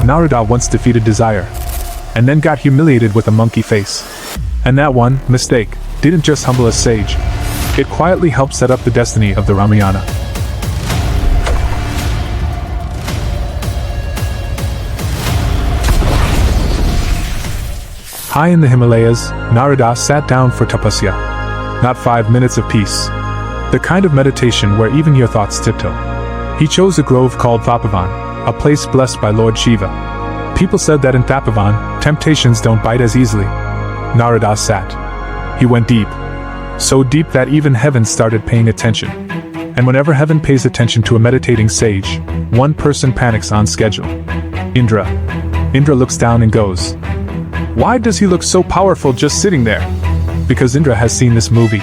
Narada once defeated desire, and then got humiliated with a monkey face. And that one mistake didn't just humble a sage, it quietly helped set up the destiny of the Ramayana. High in the Himalayas, Narada sat down for tapasya. Not 5 minutes of peace. The kind of meditation where even your thoughts tiptoe. He chose a grove called Tapovan, a place blessed by Lord Shiva. People said that in Tapovan, temptations don't bite as easily. Narada sat. He went deep. So deep that even heaven started paying attention. And whenever heaven pays attention to a meditating sage, one person panics on schedule. Indra. Indra looks down and goes, "Why does he look so powerful just sitting there?" Because Indra has seen this movie.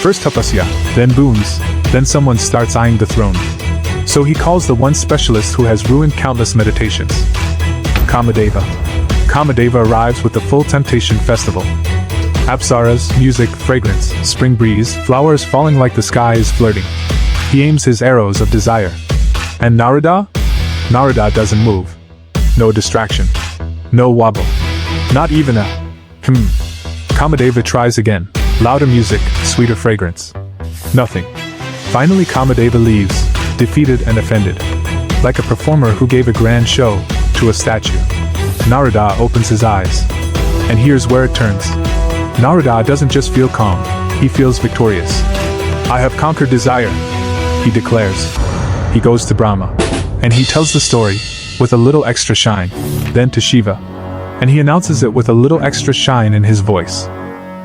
First tapasya, then boons, then someone starts eyeing the throne. So he calls the one specialist who has ruined countless meditations. Kamadeva. Kamadeva arrives with the full temptation festival. Apsaras, music, fragrance, spring breeze, flowers falling like the sky is flirting. He aims his arrows of desire. And Narada? Narada doesn't move. No distraction. No wobble. Not even a Kamadeva tries again. Louder music, sweeter fragrance. Nothing. Finally Kamadeva leaves, defeated and offended. Like a performer who gave a grand show to a statue. Narada opens his eyes. And here's where it turns. Narada doesn't just feel calm, he feels victorious. "I have conquered desire," he declares. He goes to Brahma. And he tells the story, with a little extra shine. Then to Shiva. And he announces it with a little extra shine in his voice.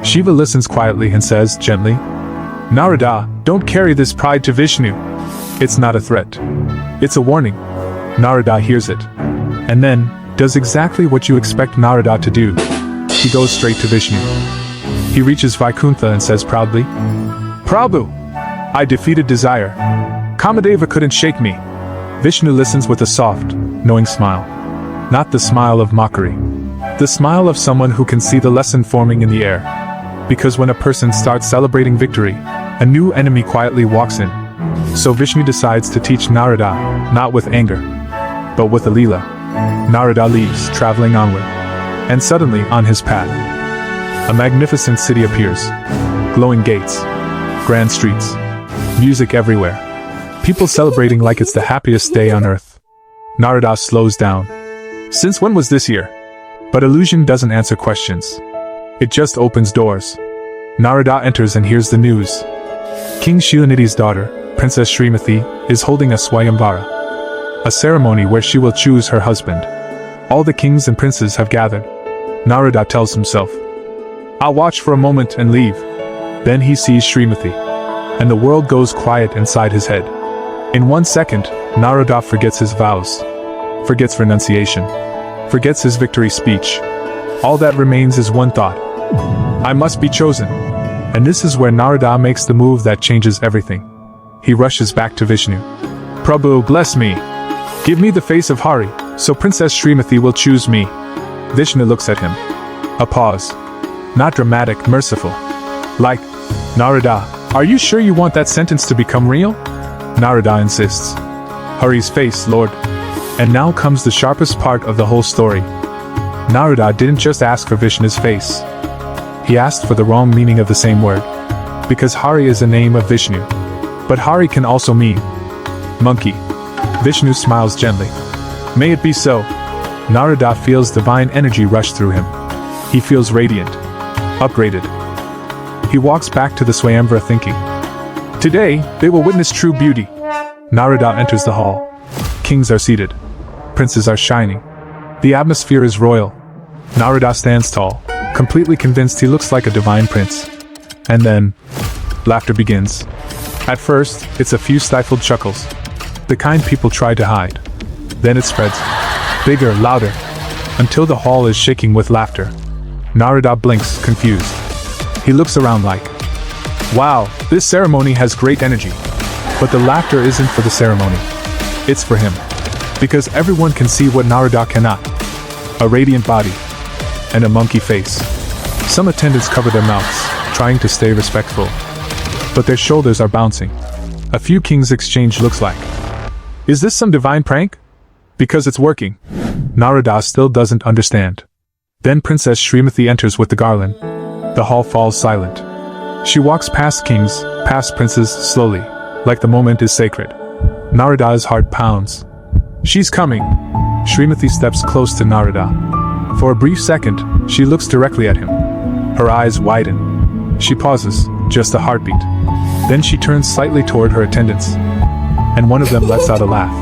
Shiva listens quietly and says gently, "Narada, don't carry this pride to Vishnu. It's not a threat. It's a warning." Narada hears it. And then, does exactly what you expect Narada to do. He goes straight to Vishnu. He reaches Vaikuntha and says proudly, "Prabhu, I defeated desire. Kamadeva couldn't shake me." Vishnu listens with a soft, knowing smile. Not the smile of mockery. The smile of someone who can see the lesson forming in the air. Because when a person starts celebrating victory, a new enemy quietly walks in. So Vishnu decides to teach Narada, not with anger, but with a leela. Narada leaves, traveling onward. And suddenly, on his path, a magnificent city appears. Glowing gates, grand streets, music everywhere. People celebrating like it's the happiest day on earth. Narada slows down. Since when was this here? But illusion doesn't answer questions. It just opens doors. Narada enters and hears the news. King Shilanidhi's daughter, Princess Srimati, is holding a swayamvara, a ceremony where she will choose her husband. All the kings and princes have gathered. Narada tells himself, "I'll watch for a moment and leave." Then he sees Srimati. And the world goes quiet inside his head. In 1 second, Narada forgets his vows. Forgets renunciation. Forgets his victory speech. All that remains is one thought. I must be chosen. And this is where Narada makes the move that changes everything. He rushes back to Vishnu. "Prabhu, bless me. Give me the face of Hari, so Princess Srimati will choose me." Vishnu looks at him. A pause. Not dramatic, merciful. Like, "Narada, are you sure you want that sentence to become real?" Narada insists. Hari's face, Lord. And now comes the sharpest part of the whole story. Narada didn't just ask for Vishnu's face. He asked for the wrong meaning of the same word. Because Hari is a name of Vishnu. But Hari can also mean monkey. Vishnu smiles gently. May it be so. Narada feels divine energy rush through him. He feels radiant. Upgraded. He walks back to the swayamvara thinking, "Today, they will witness true beauty." Narada enters the hall. Kings are seated. Princes are shining. The atmosphere is royal. Narada stands tall, completely convinced he looks like a divine prince. And then, laughter begins. At first, it's a few stifled chuckles. The kind people try to hide. Then it spreads. Bigger, louder. Until the hall is shaking with laughter. Narada blinks, confused. He looks around like, wow, this ceremony has great energy. But the laughter isn't for the ceremony. It's for him. Because everyone can see what Narada cannot. A radiant body. And a monkey face. Some attendants cover their mouths, trying to stay respectful. But their shoulders are bouncing. A few kings exchange looks like, is this some divine prank? Because it's working. Narada still doesn't understand. Then Princess Srimati enters with the garland. The hall falls silent. She walks past kings, past princes, slowly, like the moment is sacred. Narada's heart pounds. She's coming. Srimati steps close to Narada. For a brief second, she looks directly at him. Her eyes widen. She pauses, just a heartbeat. Then she turns slightly toward her attendants, and one of them lets out a laugh.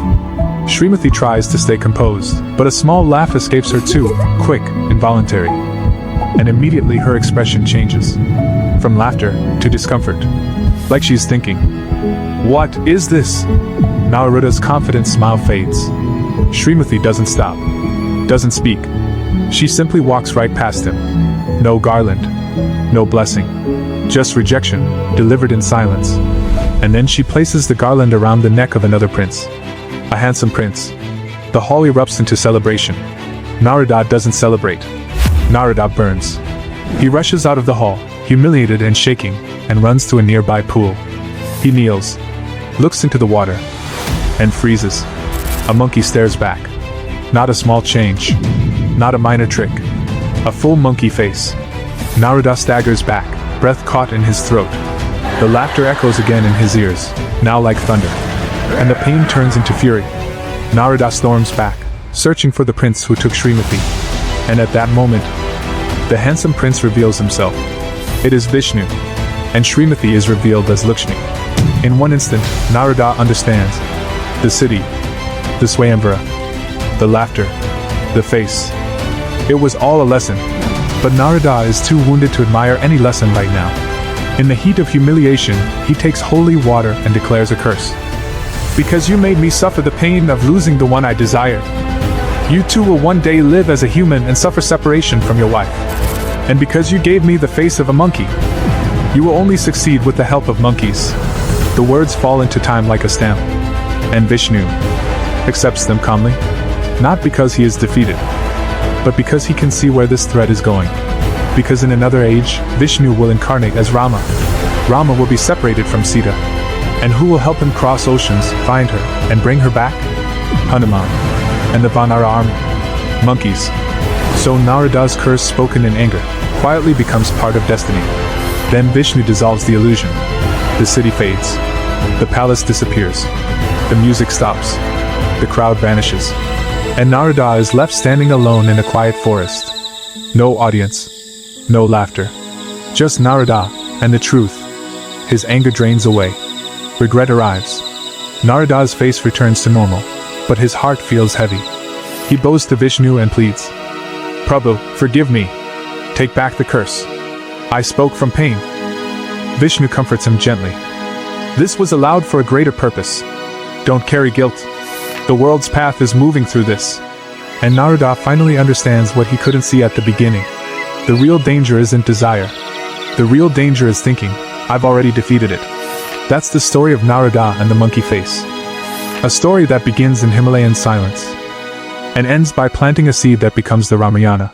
Srimati tries to stay composed, but a small laugh escapes her too, quick, involuntary. And immediately her expression changes. From laughter to discomfort. Like she's thinking, "What is this?" Narada's confident smile fades. Srimati doesn't stop. Doesn't speak. She simply walks right past him. No garland. No blessing. Just rejection, delivered in silence. And then she places the garland around the neck of another prince. A handsome prince. The hall erupts into celebration. Narada doesn't celebrate. Narada burns. He rushes out of the hall, humiliated and shaking, and runs to a nearby pool. He kneels, looks into the water, and freezes. A monkey stares back. Not a small change. Not a minor trick. A full monkey face. Narada staggers back, breath caught in his throat. The laughter echoes again in his ears, now like thunder. And the pain turns into fury. Narada storms back, searching for the prince who took Srimati. And at that moment, the handsome prince reveals himself. It is Vishnu, and Srimati is revealed as Lakshmi. In one instant, Narada understands. The city, the swayamvara, the laughter, the face. It was all a lesson, but Narada is too wounded to admire any lesson right now. In the heat of humiliation, he takes holy water and declares a curse. Because you made me suffer the pain of losing the one I desired. You too will one day live as a human and suffer separation from your wife. And because you gave me the face of a monkey, you will only succeed with the help of monkeys. The words fall into time like a stamp. And Vishnu accepts them calmly, not because he is defeated, but because he can see where this thread is going. Because in another age, Vishnu will incarnate as Rama. Rama will be separated from Sita. And who will help him cross oceans, find her, and bring her back? Hanuman. And the Vanara army. Monkeys. So Narada's curse spoken in anger, quietly becomes part of destiny. Then Vishnu dissolves the illusion. The city fades. The palace disappears. The music stops. The crowd vanishes. And Narada is left standing alone in a quiet forest. No audience. No laughter. Just Narada, and the truth. His anger drains away. Regret arrives. Narada's face returns to normal, but his heart feels heavy. He bows to Vishnu and pleads, "Prabhu, forgive me. Take back the curse. I spoke from pain." Vishnu comforts him gently. "This was allowed for a greater purpose. Don't carry guilt. The world's path is moving through this." And Narada finally understands what he couldn't see at the beginning. The real danger isn't desire. The real danger is thinking, "I've already defeated it." That's the story of Narada and the monkey face. A story that begins in Himalayan silence and ends by planting a seed that becomes the Ramayana.